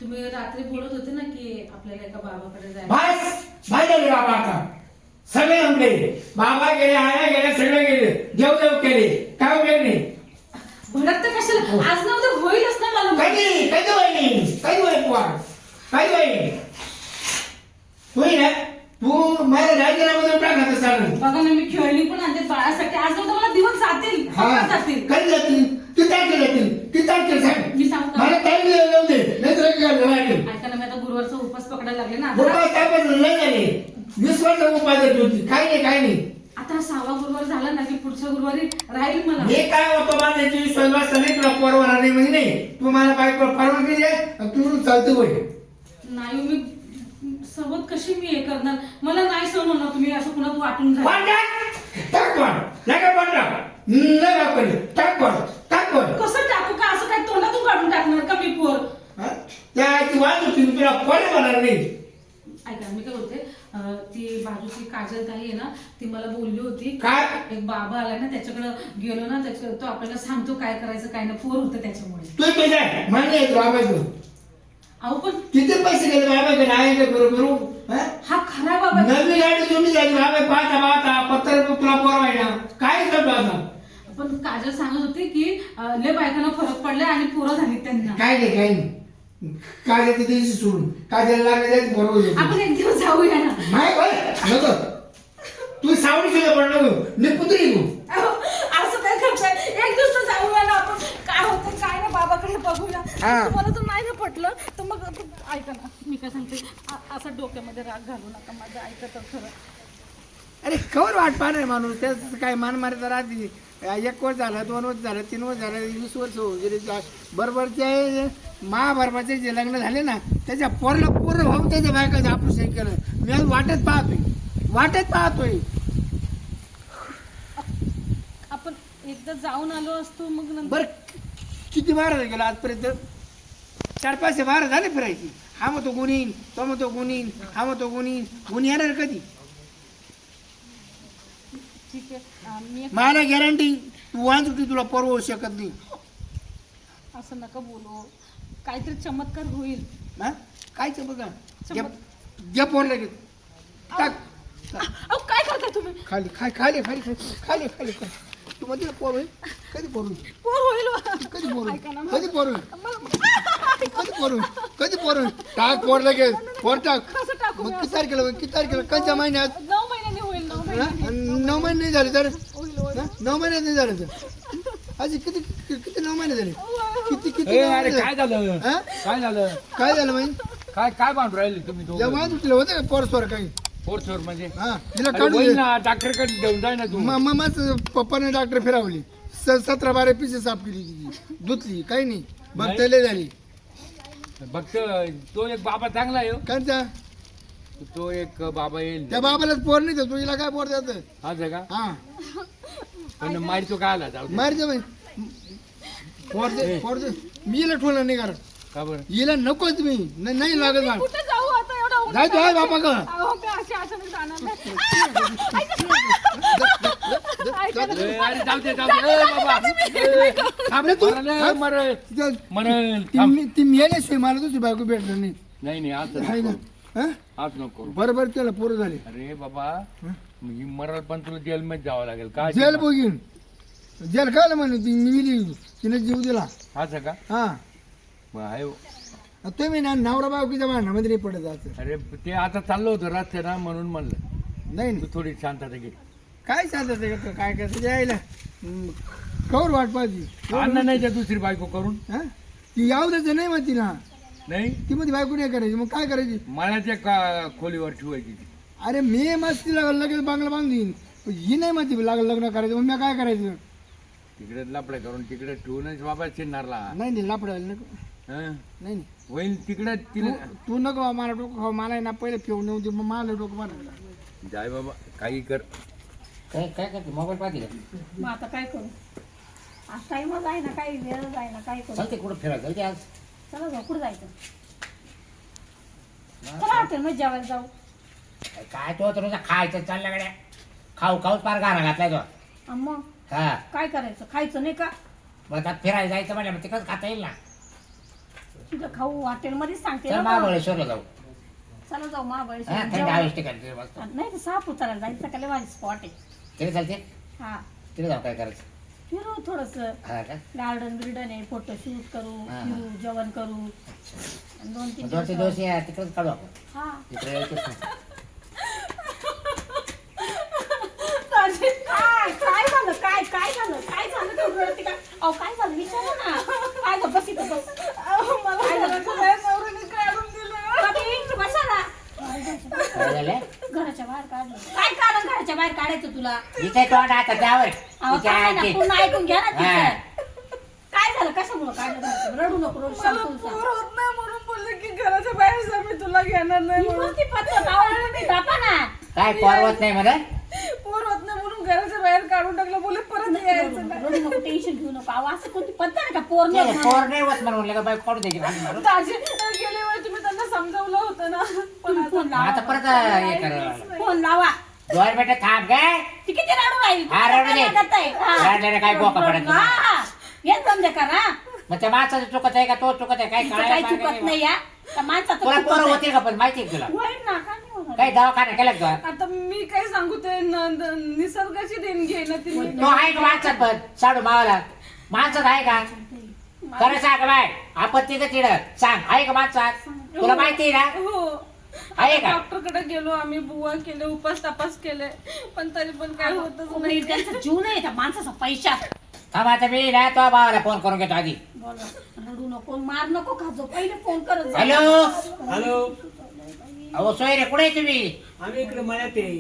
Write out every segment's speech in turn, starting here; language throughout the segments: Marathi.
तुम्ही रात्री बोलत होते ना की आपल्याला एका बाबाकडे जायचं. बस झाले बाबा आता सगळे जमले. बाबा गेले, आया गेले, सगळे गेले, देव केले, काय उपयोग नाही. भडक तर कशाला, आज ना उद्या होईलच ना. मला कधी कधी होईल, कधी होईल पोर, कधी होईल. होईल ना तू माझ्या राजीनामा टाकणार चालू. बघा ना, मी खेळणी पण आणते बाळासाठी. आज ना उद्या मला दिवस जातील, पक्का जातील. कधी जातील, किती तारखेला जातील, किती तारखेला सांग. मी सांगू का? मला टाइम देऊ दे, नाही तर ऐका ना, मी आता गुरुवारचा उपास पकडायला लागले ना. उपास काय नाही झाले, 20 वर्ष उपास देत होती. काय नाही काय नाही. आता 6वा गुरुवार झाला ना की पुढच्या गुरुवारी राहील मला. हे काय होतं माझ्याची विश्वास नाही तुला परवाना नाही म्हणजे नाही. तू मला बायको परवानगी दे, तू चालतो होय. नाही, मी सोबत कशी मी हे करणार. मला नाही सहन होणार तुम्ही असं कुणात वाटून जा. टाक पण नका पण टाक पण टाक पण. कसं टाकू का, असं काय तोंडातून काढून टाकणार का मी पोर. त्याची वाद होती, तुला कोणी होणार नाही. ऐका, मी काय बोलते, ती बाजूची काजल ताई आहे ना, ती मला बोलली होती काय? एक बाबा आला ना, त्याच्याकडे गेलो ना, तो आपल्याला सांगतो काय करायचं काय नाही. पोर होतं त्याच्यामुळे. तू तुझ्या मान्य आहे बाबाचं. अहो पण किती पैसे गेले बाबाकडे आहे का बरोबर. हा खरा बाबा. नवी गाडी तुम्ही झाली बाबा, पाहता पाहता पत्तर तुला परवायला काय करतो आता. पण काजल सांगत होती की लय बायकांना फरक पडलाय आणि पोरं झाली त्यांना. काय नाही काय नाही. काजल दिवशी सोडून काजल लागले बरोबर. आपण एक दिवस जाऊया ना. नको तू सावडी सुद्धा पडलं मी पुतळी तू. अहो, असं काय करताय, एक दिवस तर जाऊया ना आपण. काय होतं काय ना, बाबाकडे बघूया. तुम्हाला जर नाही ना पटलं तर मग ऐका ना, मी काय सांगते, असं डोक्यामध्ये राग घालू नका माझं. ऐका तर खरं. अरे कवर वाट पाहणार माणूस, त्याच काय मान मारायचा राहते. 1 वर्ष झालं, 2 वर्ष झालं, 3 वर्ष झालं, 20 वर्ष होऊ गेले. बरोबरचे महाभारताचे जे लग्न झाले ना, त्याच्या पोरला पूर्ण भाऊ त्याच्या बायकाचं ऑपरेशन केलं. मी आज वाटत पाहतोय. आपण एकदा जाऊन आलो असतो मग नंतर. बर किती बारा गेला आजपर्यंत, 4-5 बारा झाले फिरायची. हा मग तो गुणीन, तो मग तो गुणीन, हा मग तो गुणीन. गुणी येणार कधी. ठीक आहे, मी मला गॅरंटी तू वांच होती, तुला परवा होऊ शकत नाही. असं नका बोलू, काहीतरी चमत्कार होईल. हा काय बघा घ्या पोर लगेच टाक. अहो काय करताय तुम्ही. खाली खाली खाली खाली खाली खाली खाली. तू मध्ये पोर होईल कधी पोर होईल, पोर होईल. कधी पोर ऐका ना, होईल, कधी पोर होईल, कधी पोर होईल, कधी पोर होईल. टाक पोर लगेच, पोर टाक. कसं टाकू मग मी किती तारखेला किती तारखेला कोणत्या महिन्यात. 9 महिन्यांनी होईल. 9 महिन्यांनी 9 महिने नाही झाले तर होईल होईल. 9 महिन्यात नाही झालं तर अजून किती किती 9 महिने झाले. किती किती अरे काय झालं, हा? काय झालं, काय झालं माहिती. काय काय बांधून राहिले तुम्ही दोघं? जेव्हा तुटलं होतं का पोर स्वर काही. फोर्सवर म्हणजे हा तिला अरे काढून होईल दे. ना, डॉक्टरकडे घेऊन जाय ना तू. मम्माच पप्पाने डॉक्टर फिरावली. 17-12 पिसे साफ केली तिची, धुतली काही नाही. मग नाही? त्याला झाली. फक्त तो एक बाबा चांगला आहे हो. कांचा तो एक बाबा येईल. त्या बाबालाच पोर नाही देत, तुझीला काय पोर द्यायचं. आज आहे का, हा पण मारतो काय आला जाऊ दे. मारते बाई पोर दे पोर दे. मी हिला ठेवलं नाही कारण का बरं. हिला नकोच मी नाही लागत मला. कुठे जाऊ आता एवढा ऊन. जाय तू आहे बापा का. अहो मी अशी जाणार नाही. ऐका ना. अरे जाऊ दे जाऊ दे. बाबा थांब तू मरण मरण मरण. ती मेल्याशिवाय मला तुझी बायको भेटणार नाही. नाही असं आहे ना. नको. हा? आज नको करू. बरोबर त्याला पोरं झाले. अरे बाबा ही मरल पण तुला जेलमध्ये जावं लागेल. काय जेल बघीन जेल काय म्हणू ती मिली तिने जीव दिला. असं का. हा मग आहे हो. तुम्ही ना नवरा बायकोच्या भांडणामध्ये नाही पडत जायचं. अरे ते आता चाललो होतं रस्त्यानं म्हणून म्हणलं नाही तू थोडी शांतता घे. काय सांगत काय कसं यायला कवर वाट पाहिजे. अन्न नाही का दुसरी बायको करून. हा ती याव द्यायचं नाही म्हणती ना. नाही ती मध्ये बायको नाही करायची मग काय करायची. मळ्याच्या खोलीवर ठेवायची ती. अरे मी मस्त तिला लगेच बांगला बांधून ही नाही म्हणती लागलं लग्न करायचं मग मी काय करायचं. तिकडे लपडे करून तिकडे ठेवूनच बाबा चिन्हारला. नाही लापडायला नको. हं? नाही होईल तिकडे तिला. तू नको बा, मला डोकं खाऊ. मला ना पहिले पिऊन नव्हती मग मला डोकं मारायला. जाय बाबा काही कर. काय काय करते मोबाईल पाहते का. मग आता काय करू. आज टाइमच आहे ना, काही वेळच आहे ना, काय करू. चालते कुठं फिरायला चालते आज. चला जाऊ, कुठं जायचं. चला हॉटेलमध्ये जेवायला जाऊ. काय तो तर नुसतं खायचं चालल्या गड्या. खाऊ खाऊच पार गाणं घातलाय तो. मग हा काय करायचं, खायचं नाही का. मग आता फिरायला जायचं म्हणजे ते कसं खाता येईल ना. तुझं खाऊ हॉटेलमध्येच सांगते चल ना. महाबळेश्वरला जाऊ. चला जाऊ हा, महाबळेश्वर थंड जेवण. हवेच ठिकाण तिथे मस्त. नाही तर सापुतारा जायचं का लय भारी स्पॉट आहे. तिथे चालते हा तिथे जाऊ, काय करायचं? फिरू थोडस हा का? गार्डन बिर्डन आहे फोटोशूट करू हा. फिरू जेवण करू आणि 2-3 दोन तीन दिवस या तिकडेच काढू आपण. हा इकडे यायचंच नाही. राजे, काय झालं काय झालं तू रडते का? अहो काय झालं विचारा ना. काय झालं बस इथं बस. काय झालं? कधी? बसा ना. काय झालं? घराच्या बाहेर काढलं. काय कारण घराच्या बाहेर काढायचं तुला? इथे तोंड आता त्यावर अहो इथे काय ना आहे ते. पूर्ण ऐकून घ्या ना हा. तिचं. काय झालं कशामुळं काढलं घराचं? रडू नको रडू मला शांत पोर होऊन होत नाही म्हणून बोलले की घराच्या बाहेर जा, मी तुला घेणार नाही सांग. म्हणून. नुसती पत्तं नावाला मी दापा ना. काय पर्वत नाही म्हणा. पोर होत नाही म्हणून घराच्या बाहेर काढून टाकलं. बोले परत यायचं नाही. रडू नको टेन्शन घेऊ नको. अहो असं कोणती पत्ता नाही का पोर नाही होत म्हणून. पोर नाही होत म्हणून का बाई काढून द्यायची घालून मारून. दाजी गेल्या वेळी तुम्ही त्यांना समजावलं होतं ना, पण आता फोन लावा. आता परत हे करा. फोन लावा. दोन मिनिटं थांब काय. ती किती रडू राहील? हा, रडू दे. रडत आहे. हा. रडल्याने काय बोका पडत नाही. हा. हे समजा करा. मग त्या माणसाचं चुकत आहे का तो चुकत आहे काय तिचं कळायला काही पाहिजे चुकत नाही. नाही या. त्या माणसाचं तुला चुकत पोरं नाही. होतील का पण माहिती आहे तुला होईल ना का नाही होणार? काही दवाखाना केला का? आता मी काय सांगू, ते निसर्गाची देणगी आहे ना ती. तो आहे का माणसात पण साडू मावाला माणसात आहे का? खरं सांग बाय आपत्ती का चिड सांग आहे का माणसात? तुला माहिती आहे ना? हो. आहे का? डॉक्टरकडे गेलो आम्ही, बुवा केले, उपास तपास केले, पण तरी पण काय होतच कोणी नाही. त्यांचा जीव नाही त्या माणसाचा पैसा. थांब आता मी ना तो भावाला फोन करून घेतो आधी. बोला. रडू नको मार नको खाजो पहिले फोन करत जा. हॅलो हॅलो, अहो सोयरे कुठे आहे तुम्ही? आम्ही इकडे मळ्यात आहे.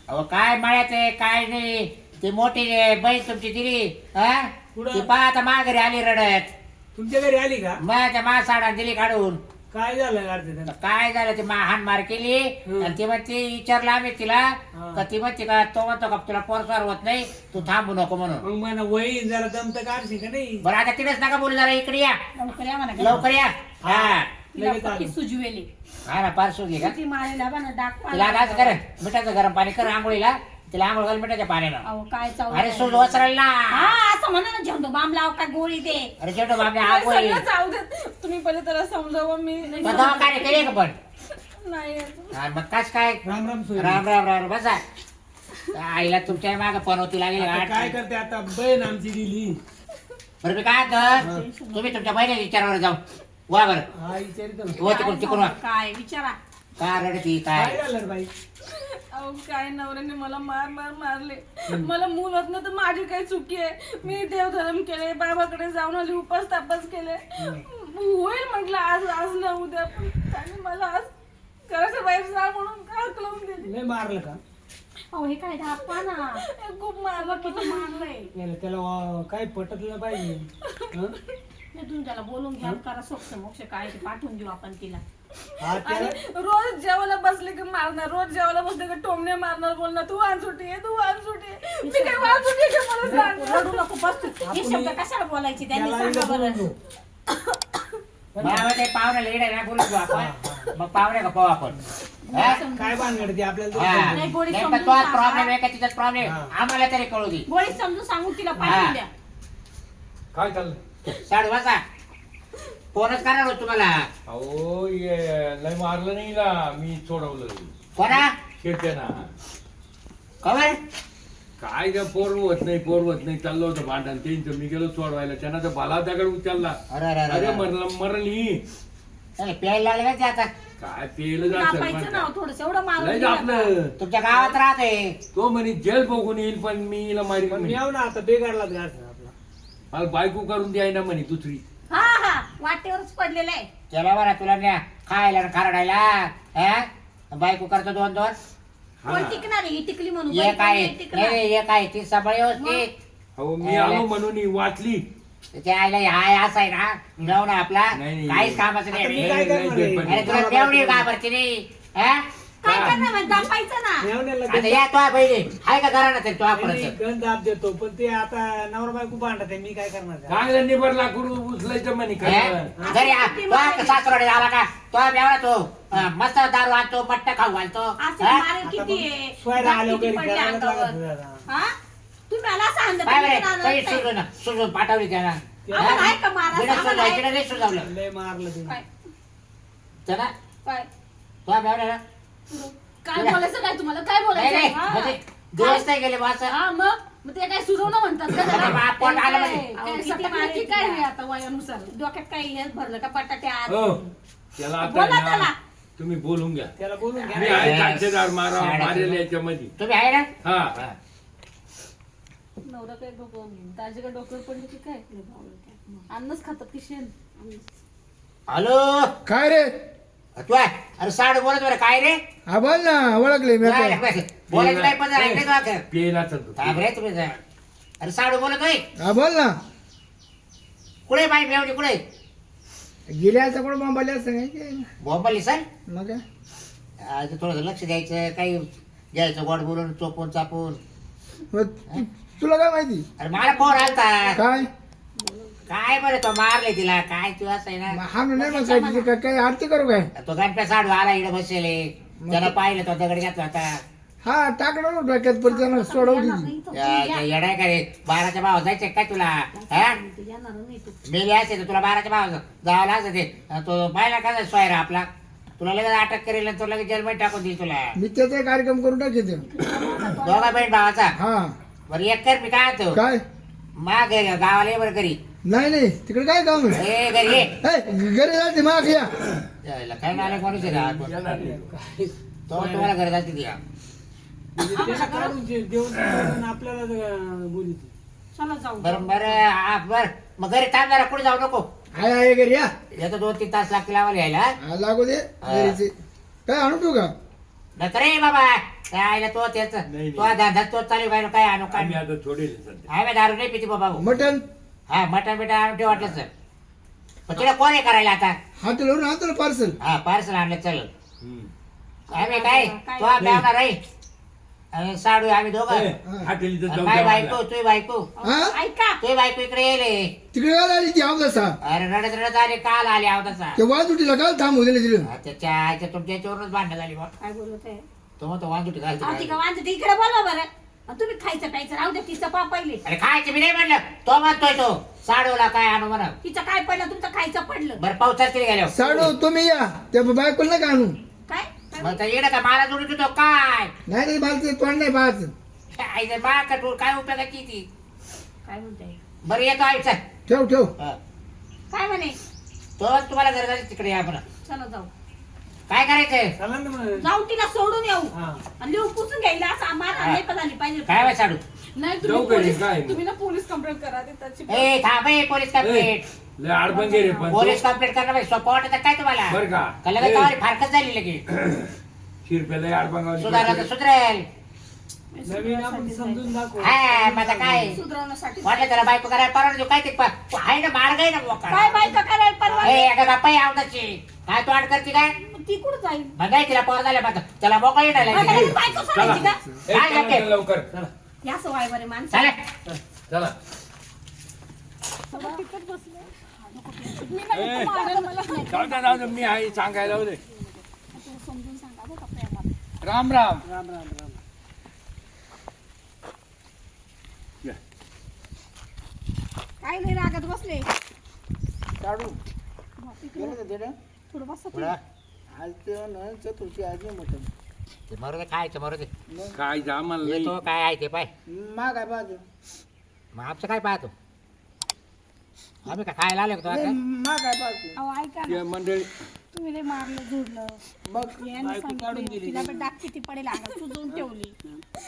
अहो काय मळ्यात आहे काय नाही. ती मोठी बहीण तुमची दिली हा कुठं? ती पहा आता माघारी आली रडत. तुमच्या घरी आली का? मग त्या मा साडा दिली काढून. काय झालं अडचण? काय झालं ती हान मार केली आणि ती म्हणते विचारलं आम्ही तिला हा. का ती म्हणते का तो म्हणतो का तुला पोरस्वार होत नाही तू थांबू नको म्हणून. मग मला वही जरा दमत काढशी का नाही? बरं आता तिथेच नका बोलू जरा इकडे या लवकर या म्हणा. लवकर या हा तिला लगेच पक्की आलो. सुजवेली. हा ना पार सुटली का किती मारेला बा ना डाक तिला आता असं कर मिठाचं गरम पाणी कर आंघोळीला तिला आंघोळ घाल मिठाच्या पाण्यानं. अहो काय चावलं. अरे सूज वसरायला हा असं म्हणा ना झेंडू बाम लाव काय गोळी दे. अरे शेवटो बाबा काय आंघोळी सगळं जाऊ देत. तुम्ही पहिले त्याला समजावं. मी मग दवाखाने केले का पण नाही अजून. हा, मग कस काय राम राम सोयरे. राम राम राम बसा आईला तुमच्या मागे पनवती लागेल आता काय गाठ. करते आता? बहीण आमची दिली. बरं मी काय कर तुम्ही तुमच्या बहिणी विचारावर जाऊ वा बरं हा विचारित ना. व तिकडून तिकडून वा. काय विचारा. काय रडती काय काय झालं रे बाई? अहो काय नवऱ्याने मला मारले. मला मूल होत ना तर माझी काही चुकी आहे. मी देवधर्म केले, बाबाकडे जाऊन आली, उपास तापास केले. होईल म्हटलं आज ना उद्या, पण त्याने मला आज घराच्या बाहेर जा म्हणून हाकलवून दिली. लय मारलं का? अहो हे काय धापा ना. खूप मारलं. किती मारलंय. त्याला काय पटतलं पाहिजे. हं? तुम्ही त्याला बोलून घ्या करा सोक्ष मोक्ष काय ते पाठवून देऊ आपण तिला. हा त्याला आणि रोज जेवायला बसले की मारणार, रोज जेवायला बसले की टोमणे मारणार, बोलणार तू वानसुटी आहे, तू वानसुटी आहे. मी काय वानसुटी आहे का मला सांग. रडू नको बस तू. हे शब्द कशाला बोलायचे त्यांनी त्याला सांगा इकडं बरं. बोलू. मला ते पाहुणे लेडा ना बोलू घेऊ आपण मग पाहुणे का पाहू आपण हा? काय बांधणार ते आपल्याला हा. दोघं? नाही, गोडी नाही, समजून पण तोच सांगा. प्रॉब्लेम आहे का तिचाच प्रॉब्लेम हा. आम्हाला तरी कळू दे. गोळी समजून सांगून तिला पाठवून द्या. काय चाललं? साडू वाजा फोनच करणार होतो तुम्हाला. अहो लय मारलं नाही ना, मी सोडवलं कोणा शेट्याना. कवर काय त्या पोर होत नाही चाललं होतं भांडण त्यांचं. मी गेलो सोडवायला, त्यांना तर बाला दगड उचलला. अरे अरे अरे अरे अरे. मरली. अरे, प्यायला लागले का ते आता काय पेलं कापायचं ना थोडस एवढं लय मारून आपलं. तुमच्या गावात राहते. तो म्हणे जेल बघून येईल, पण मी हिला मारी पण मी म्हणे. येऊ ना आता बेगारला घास आपला. मला बायको करून द्याय ना म्हणे दुसरी. हा हा वाटेवरच पडलेलं आहे. चला बरं तुला न्या खायला आणि खारडायला हा? बायको करतो 2-2 हा. कोण टिकणार आहे? ही टिकली म्हणून एक कोण आहे नाही टिकणार. नाही, एक आहे ती सबाळ व्यवस्थित. अहो मी आलो म्हणून ही वाचली. त्याच्या आईला हाय असा आहे ना जाऊ ना आपला नाही. काहीच कामाचं आता मी नाही. काय करणार आहे? अरे तुला तेवढी घाबरती नाही हा? काय करणार म्हणजे दापायचं ना. मेवण्याला आता या तो बहिणी हाय का घराणा तरी तो आपण मी गंध दाब देतो, पण ते आता नवरा बायको भांडत आहे. मी काय करणार आहे? चांगलं निबर लाकूड उचलायचं म्हणे काय. घरी सासरवाडी झाला का तो बेवडा तो मस्त दारू आणतो मट्ट खाऊ घालतो असं हा? मारेल किती आहे सोयरा दात आलो किती घरी पडले करायलाच लागत अंगावर. होतं आता. हा? तुम्ही मला सांगितलं काय तुम्ही बरे पण आणत काही नाही. सुजून पाठवली त्याला आम्हाला आहे का मारा? इकडे आम्हाला आहे. इकडे नाही सुजावलं लय मारलं तुम्ही काय चला काय तो बेवड्याला काय बोलायचं काय तुम्हाला काय नाही बोलायचं नाही हा? म्हणजे दिवस नाही गेले बस हा मग ते काय सुरवणं म्हणतात का आता त्याला? आपण आलं काय- म्हणजे. काय किती सटकलं मारायची की काय का? हे आता वयानुसार डोक्यात काही हेच भरलं का बटाटे आज हो त्याला आता बोला आहे ना, त्याला. तुम्ही बोलून घ्या त्याला बोलून मी घ्या आहे साक्षीदार मारेल याच्यामध्ये तुम्ही आहे ना हा नवरा काय डोकं दाजीकडे डोक्यावर पडली की काय अन्नच खातात की शेण हॅलो काय रे तू आहे अरे साडू बोलत बरं काय रे हा बोल ना ओळखले मी काय आता. रे, बोलायचं काय पण ऐकलं का आता? पेला चालतो थांब रे तुम्ही जा. अरे साडू बोलत होय हा बोल ना कुठे बाई मेवणी कुठे गिऱ्याचं कोण बोंबाले असं काय बोंबली सर मग काय? आज थोडं लक्ष द्यायचं काही घ्यायचं गोड बोलून चोपून चापून मग तुला काय माहिती अरे मला फोन आलता काय काय बरं तो मारले तिला काय तू असं आहे ना हा नाही मग काय तिथे काय आरती करू काय तो गणप्या साडू आला इकडे बसले त्याला पाहिलं तो दगड घेतला होता हा टाकलं ना डोक्यात पण त्यानं सोडवली येडाय का रे 12च्या भाव जायचे काय तुला हा मेली असते तर तुला 12च्या भाव जावं लागत ते तो पाहिला का सोयरा आपला तुला लगेच अटक करेल आणि तो लगेच जेलमध्ये टाकून देईल तुला मी त्याचा कार्यक्रम करून टाकेते दोघा बहीण भावाचा हा बरं एक कर मी काय म्हणतो काय मा घरी गावाला ये बरं घरी नाही नाही तिकडे काय काम आहे ए घरी ये ए, घरी जाते माग या यायला काय नाले कोणीच आहे का? तो तुम्हाला घरी जाते ती म्हणजे त्याला काढून देऊन टाकून आपल्याला बोली चला जाऊ बरं बरं बरं मग घरी थांब जरा कुठे जाऊ नको आहे आहे घरी या येतो 2-3 तास लागतील आम्हाला यायला हा, लागू दे घरीचे काय आणू तू का नाही रे बाबा काय तो त्याच नाही. तो धंदा तो चालू काय काय आणू काय आम्ही आता सोडेल सध्या आम्ही दारू नाही पिती बाबा मटन हा मटण बिटन आणून ठेव वाटलं सर पण तुला कोण आहे करायला आता हॉटेलवरून आणतो ना पार्सल हा पार्सल आणलं चल हम्म. आम्ही काय तो आम्ही रे आणि साडू आम्ही दोघं ए, हॉटेलीचं आणि जाऊ माझी द्या बायको मला. तुझी बायको हा ऐका तुझी बायको इकडे येले तिकडे काय आली ती अवदसा अरे रडत रडत आले काल आले आवताचा ते वाजूटीला काल थांबू दिले तिला त्याच्या आईच्या तुमच्या याच्यावरूनच भांडण झाली बा काय बोलत आहे तो म्हणतो वांजुटी घालतो ती का वांजते इकडे बोला बरं आणि तुम्ही खायचं प्यायचं राहू दे तिचं पा पहिले अरे खायचं मी नाही म्हणलं तो म्हणतोय तो साडूला काय आणू म्हणा तिचं काय पडलं तुमचं खायचं पडलं बरं पावसाच तरी गेलो साडू तुम्ही या त्या बायकोला नका आणू काय मग तर येणं का मला जोडून तो काय नाही नाही मला ते तोंड नाही पाहत काय ते बा कटूर काय उपयोगाची ती काय म्हणते बरं येतो आई चल ठेव ठेव हा. काय म्हणे तो तुम्हाला घर झाली तिकडे या म्हणा चला जाऊ काय करायचंय चला ना मग जाऊ तिला सोडून येऊ हा आणि लिहून पुसून घ्यायला असं आम्हाला नाही पण झाली पाहिजे काय वाय साडू नाही जाऊ घरी, काय? तुम्ही ना पोलीस कंप्लेंट करा ते त्याची ए थांब ए पोलीस कंप्लेंट लय आडबंगे रे पण पोलीस कंप्लेंट करणं म्हणजे सोपं वाटत काय तुम्हाला बर का का लगेच तुम्हाला फारकत झाली लगे शिरप्याला आडबंगा सुधारलं तर सुधरेल नवीन आपण समजून दाखव हा मग आता काय सुधारण्यासाठी वाटलं त्याला बायको करायला परवानगी देऊ काय ते आहे ना मार्ग आहे ना मोका काय बायका करायला परवा ए एका बापाई आवताची काय तू आड करते काय ती कुठं जाईल मग काय तिला पोर झाल्या मग त्याला मोका येणार आता लगेच बायको चला सोडायची का ए, काय चला, लागते? चला, लवकर चला या सवय बरे माणसं चालेल चला मी नाही मारायला मला जाऊ दे, मी आहे सांगायला जाऊ दे समजून सांगा बरं का प्रेमात. राम राम राम राम राम या. काय नाही रागत बसले साडू गेलं का तिकडं? थोडं बसा पुढं. आज ते ना चतुर्थी आज नाही मटन ते मरू दे खायचं मरू दे काय जामाल नाही येतो काय आहे ते पाय मा काय पाहतो मग आमचं काय पाहतो आम्ही का खायला आलो का नाही, मा काय पाहतो अहो ऐका ना त्या मंडळी तुम्ही लय मारलं झोडलं मग यांनी सांगितलं तिला पण डाक किती पडेल अंगात सुजवून ठेवली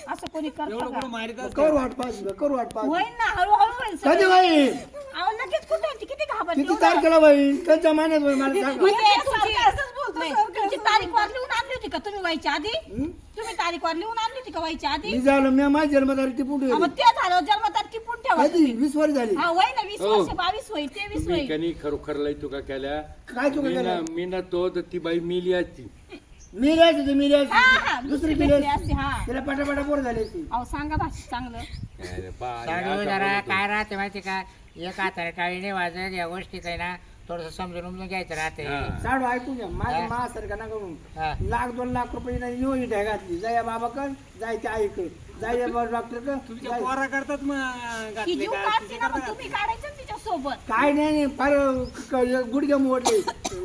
असं कोणी करतं एवढं का कुठं मारित असतं? करू वाट पाहतो करू वाट पाहतो होईल ना हळूहळू होईल कधी सगळं. बाई अहो लगेच कुठे होती किती घाबरली किती एवढं? तारखेला बाई त्यांच्या मान्यात बाई मला सांगा म्हणजे तुमची तारीख वार लिहून आणली होती का तुम्ही व्हायच्या आधी तुम्ही तारीख वार लिहून आणली होती का व्हायच्या आधी मी झालं मी माझी जन्मतारीख पुढे हा, मग ते झालं जन्मतारीख टिपून ठेवा कधी 20 वर्ष झाली हा वय ना 20 हो. वर्ष 22 होईल 23 तुम्ही होईल कनी खरोखर लय तुका केल्या काय चुका केल्या? मी ना तो तर ती बाई मिली असती मी राहायची ती मी हा हा राहायची दुसरी दुसरी केली भेटली असती हा तिला पटापटा पोर झाली असती अहो सांगा भाषा चांगलं अरे बा, साडू आता जरा बोलतो. काय राहते माहिती का एक हाताने टाळी नाही वाजत या गोष्टीच आहे ना थोडस समजून उमजून घ्यायचं राहते हा. साडू ऐकून घ्या माझ्या हा. मा सरकारना करून हा. 1,00,000-2 लाख रुपये निवडी घातली जाय बाबाकड जाय त्या आईकड जाय बा डॉक्टर तुमच्या पोरा करतात मग ती घातले जीव का काढते ना मग तुम्ही काढायचं ना तिच्यासोबत. काय नाही फार गुडघ्या मोडले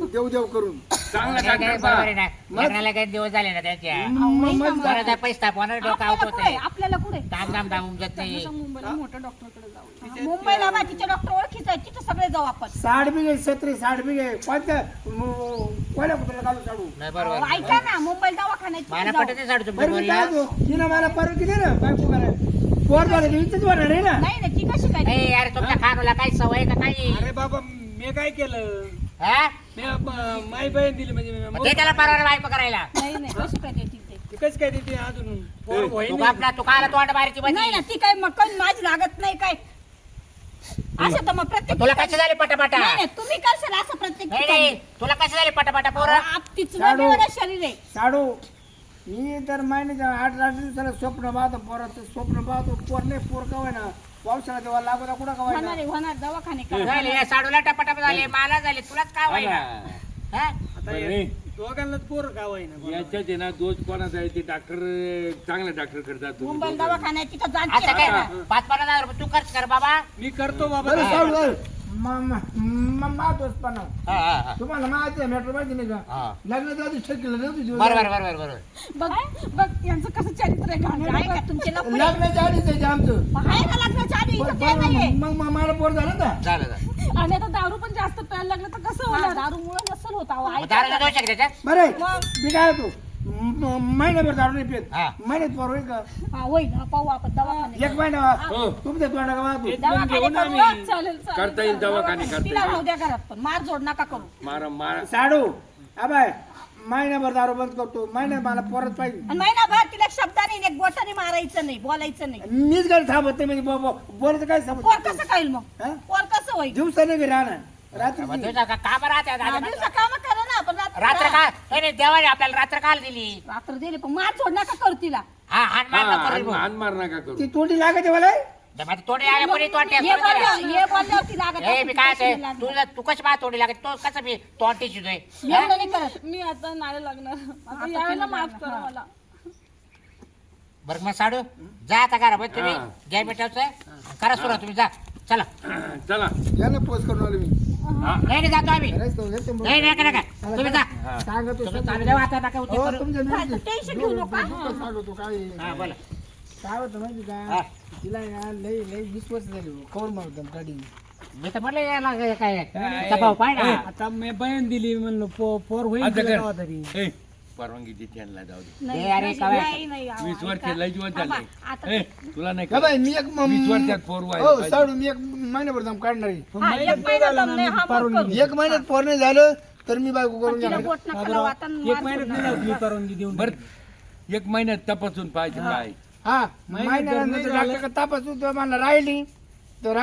देव देव करून चांगला काय डॉक्टर बरोबर पहा. आहे ना लग्नाला काही दिवस झाले ना त्याच्या मग बरं पैसे तापवणार डोकं आपल्याला आवत कुठे होते आपल्याला कुठे दाम दाम दाम उमजत नाही तसं मुंबईला मोठ्या डॉक्टरकडे जाऊ. मुंबईला बा तिच्या डॉक्टर ओळखीचा आहे तिथे सगळे जाऊ आपण. 60 बिघे 60 बिघे कोण्या कुत्र्याला घालून काढू नाही अहो, बरोबर ऐका ना मुंबईला दवाखान्यात मला तिथे जाऊ. पटत नाही साडू तुमच्या बरं मी बोलला काय होतो तिनं मला परवानगी दे ना बायको करायला पोर झालं इथंच होणार आहे ना नाही ती कशी काय ए अरे तुमच्या खानूला काही सवय का काही अरे बाबा मी काय केलं हा मी माई बहीण दिली म्हणजे मग ते त्याला परवाना बायको करायला नाही नाही कशी काय देतील ते. ते कसं काय देते अजून पोर होईन तू आपला तू काला तोंड मारायची नाही बनी ना ती काय मग कोण माझी लागत नाही काय असं तर मग प्रत्येक तुला कसे झाले पटापटा नाही नाही तुम्ही करशाल असं प्रत्येक नाही ठिकाणी. नाही तुला कसे झाले पटापटा पोरं आप तिचं साडू. वेगवेगळं शरीर आहे. साडू मी तर महिन्याच्या 8 दिवसाला स्वप्न पाहतो पोराचं स्वप्न पाहतो पोर नाही पोर कवाय ना पावसाळा तेव्हा लागू कुठं कवाय होणार ना आहे, होणार दवाखाने करा. झाले या साडूला टपाटप झाले मला झाले तुलाच काय व्हायना हा? आता बरं, या नाही. दोघांनाच पोर का होईना याच्यात आहे ना दोष कोणाचा आहे ते डॉक्टर चांगला डॉक्टर करतात तुम्ही मुंबईला दोघं. दवाखान्यात तिथं जाण आता काय करा. 5-50 रुपये तू खर्च कर बाबा मी करतो बाबा बरं साडू मातोसपणा हा, हा, हा. तुम्हाला माहिती आहे मॅटर माहिती नाही का हा. लग्नाच्या आधी ठेकलं नव्हतं दिवस. बरोबर बरोबर बरोबर बघ बघ यांचं कसं चरित्र आहे घाणेरडं. आहे का तुमचे लग्न लग्नाच्या आधीच आहे ते आमचं आहे का लग्नाच्या आधी इथं ते पण नाहीये. मग मला पोर झालं ना झालं झालं आणि आता दारू पण जास्त प्यायला लागलं तर कसं हा, होणार? दारूमुळं नसेल होत अहो, मग ऐका दारूला ना. दोष आहे का त्याच्यात बरं आहे. मी काय होतो महिन्याभर दारू नाही पेत हा. महिन्यात पोर होईल का हा, होईल हा, पाहू आपण दवाखान्यात. एक महिना हो. तुमच्या तोंडा का वाहतो दवाखाने घेऊन करू. आम्ही. चालेल चालेल करता येईल दवाखाने करता तिला येईल राहू द्या घरात पण मार जोड नका करू. मारा मारा साडू अबाय महिन्याभर दारू बंद करतो महिन्यात मला परत पाहिजे आणि महिनाभर तिला शब्दाने एक बोटाने मारायचं नाही बोलायचं नाही. मीच घरी थांबत नाही म्हणजे बोलायचं काय पोर समज कसं खाईल मग हा? पोर कसं होईल दिवसाने घरी राहणार रात्री मग तुझं का बरं राहते हा, दिवसा काम करा ना पण रात्र का नाही नाही, देवाने आपल्याला रात्र काल दिली रात्र दिली पण मार जोड नका करू तिला. हा हान मार नको करू. हान मार नका करू ती तोंडी लागते मला नाही, माझी तोंडी आल्या कोणी तोंड ये बोलल्यावर ती लागत ए मी काय असेल, आहे, तू कशी माझ्या तोंडी लागत तो कसं मी तोंड शिजतोय एवढं नाही करत. मी आता नाही लागणार आता यावेळेला माफ करा मला. बरं मग साडू जा आता करा बरं तुम्ही हा. जय मिठावचं करा सुरू तुम्ही जा चला चला याला पोस्ट करून आलो मी नाही नाही, जातो आम्ही खरंच तो घेतो मग. नाही नका नका तुम्ही जा सांगतो तुम्ही चालू द्या आता नका उद्योग हो, करू. तुमच्या काय मिरची. तर टेन्शन घेऊ नका. डोकं सांगतो काय हा बोला काय होतं माहिती हा. का तिला ना लई लई 20 वर्ष झाली कवर मारतो गाडी मी तर म्हटलं याला काय तपाव पाय ना आता मी बहीण दिली म्हणलं पोर होईल आता तुला कर. केव्हा तरी ए, परवानगी दे त्यांना जाऊ दे नाही, ए, अरे, नाही, काय? नाही, नाही, अहो, 20 वर्ष ऐका. लय जीवन थांबा, चाललंय आता ए, तुला नाही का बाई मी एक 20 वर्षात पोर व्हायला हो पाहिजे. साडू मी एक महिन्याभर जाऊन काढणार आहे. हा, एक महिना दम नाही, हा, मग करू. एक महिन्यात पोर नाही झालं तर मी बायको करून तिला घेणार बोट नका लावू, आता एक मार महिन्यात जोड नाही नका. जाऊ, मी परवानगी देऊन बर एक महिन्यात तपासून पाहिजे काय हा महिन्यात जर नाही महिन्यानंतर झालं- डॉक्टर तपासून तर मला राहिली तर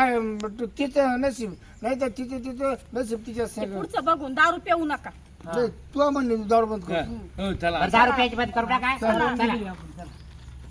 तिचं नशीब नाही तर तिचं नशीब तिच्या ते सगळं पुढचं बघून दारू पिऊ नका. तू म्हणली दारू बंद कर हो चला बरं 10 रुपयाची बंद करू नका चला दिली आपण, चला.